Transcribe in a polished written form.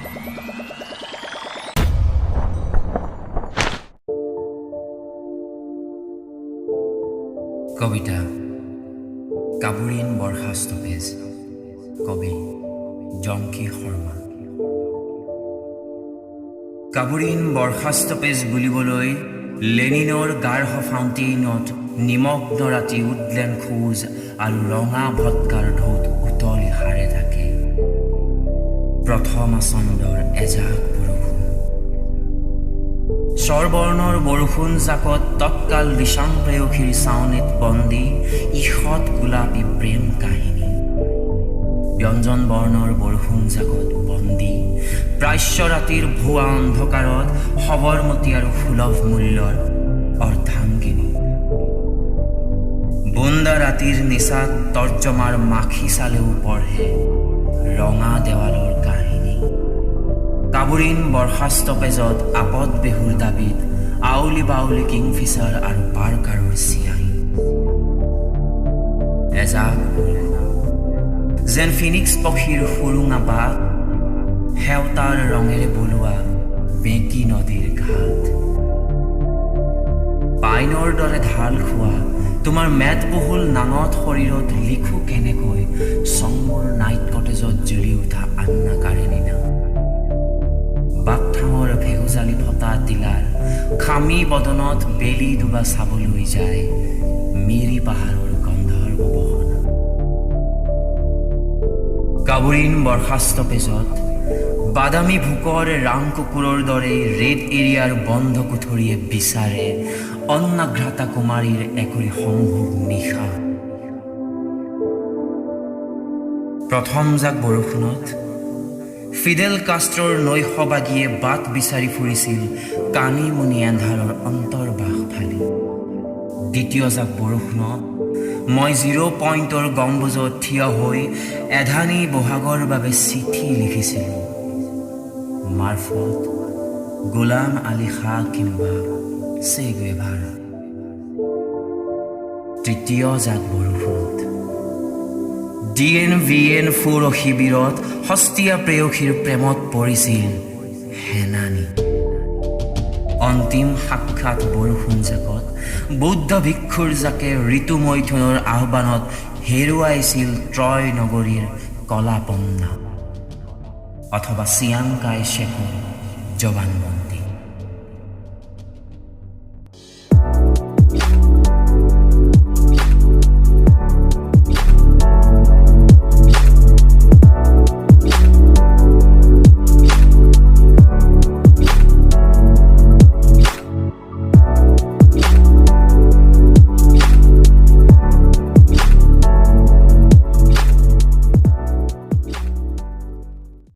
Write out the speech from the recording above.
কবিতা কাবুৰিন বৰখাস্তপেজ কবি জংকি শৰ্মা কাবুৰিন বৰখাস্তপেজ বুলিবলৈ লেনিনৰ গাৰ্হ ফাউণ্টেইনত নিমগ্ন ৰাতি উডলেণ্ড খোজ আৰু ৰঙা ভটকাৰ ঢৌত উতলি সাৰে থাকে প্ৰথম আচন্দৰ এজাক বৰষুণ স্বৰবৰ্ণৰ বৰষুণ জাকত তৎকাল দিশাং প্ৰেয়সীৰ চাউনিত বন্দী ঈষৎ গোলাপী প্ৰেম কাহিনী ব্যঞ্জন বৰ্ণৰ বৰষুণ জাকত বন্দী প্ৰাচ্য ৰাতিৰ ভুৱা অন্ধকাৰত সবৰমতী আৰু সুলভ মূল্যৰ অৰ্ধাংগিনী বুন্দা ৰাতিৰ নিচাত তৰ্জমাৰ মাখি চালেও পঢ়ে ৰঙা দেৱালৰ কাহিনী কাবুৰিন বৰখাস্তপেজত আপদ বেহুৰ দাবীত আউলি বাউলি কিংফিচাৰ আৰু পাৰ্কাৰৰ চিয়াহী এজাক যেন ফিনিক্স পক্ষীৰ সুৰুঙা বাট সেউতাৰ ৰঙেৰে বলোৱা বেঁকী নদীৰ ঘাট পাইনৰ দৰে ঢাল খোৱা তোমাৰ মেদবহুল নাঙত শৰীৰত লিখো কেনেকৈ চংমুৰ নাইট কটেজত জ্বলি উঠা আন্না কাৰেনিনা বাটঠাঙৰ ভেহুজালি ফটা তিলাৰ খামী বদনত বেলি ডুবা চাবলৈ যায় মিৰি পাহাৰৰ গন্ধৰ্ব বহনা কাবুৰিন বৰখাস্তপেজত বাদামী ভোকৰ ৰাম কুকুৰৰ দৰে ৰেড এৰিয়াৰ বন্ধ কোঠৰীয়ে বিচাৰে অন্নাঘ্ৰাতা কুমাৰীৰ একুৰি সম্ভোগ নিশা প্ৰথম জাক বৰষুণত ফিডেল কাষ্ট্ৰৰ নৈশবাগীয়ে বাট বিচাৰি ফুৰিছিল কানি মুনি এন্ধাৰৰ অন্তৰ্বাস ফালি দ্বিতীয় জাক বৰষুণত মই 0 পইণ্টৰ গম্বুজত থিয় হৈ এধানী বহাগৰ বাবে চিঠি লিখিছিলোঁ মাৰ্ফত গোলাম আলী খাঁ কিম্বা চে গুয়েভাৰা তৃতীয় জাক বৰষুণত DNVN ফৌৰ শিবিৰত হস্তীয়া প্ৰেয়সীৰ প্ৰেমত পৰিছিল হেনানী অন্তিম সাক্ষাৎ বৰষুণ জাকত বৌদ্ধ ভিক্ষুৰ জাকে ঋতু মৈথুনৰ আহ্বানত হেৰুৱাইছিল ত্ৰয় নগৰীৰ কলাপন্না অথবা চিয়াংকাই শেখৰ জবানবন্দী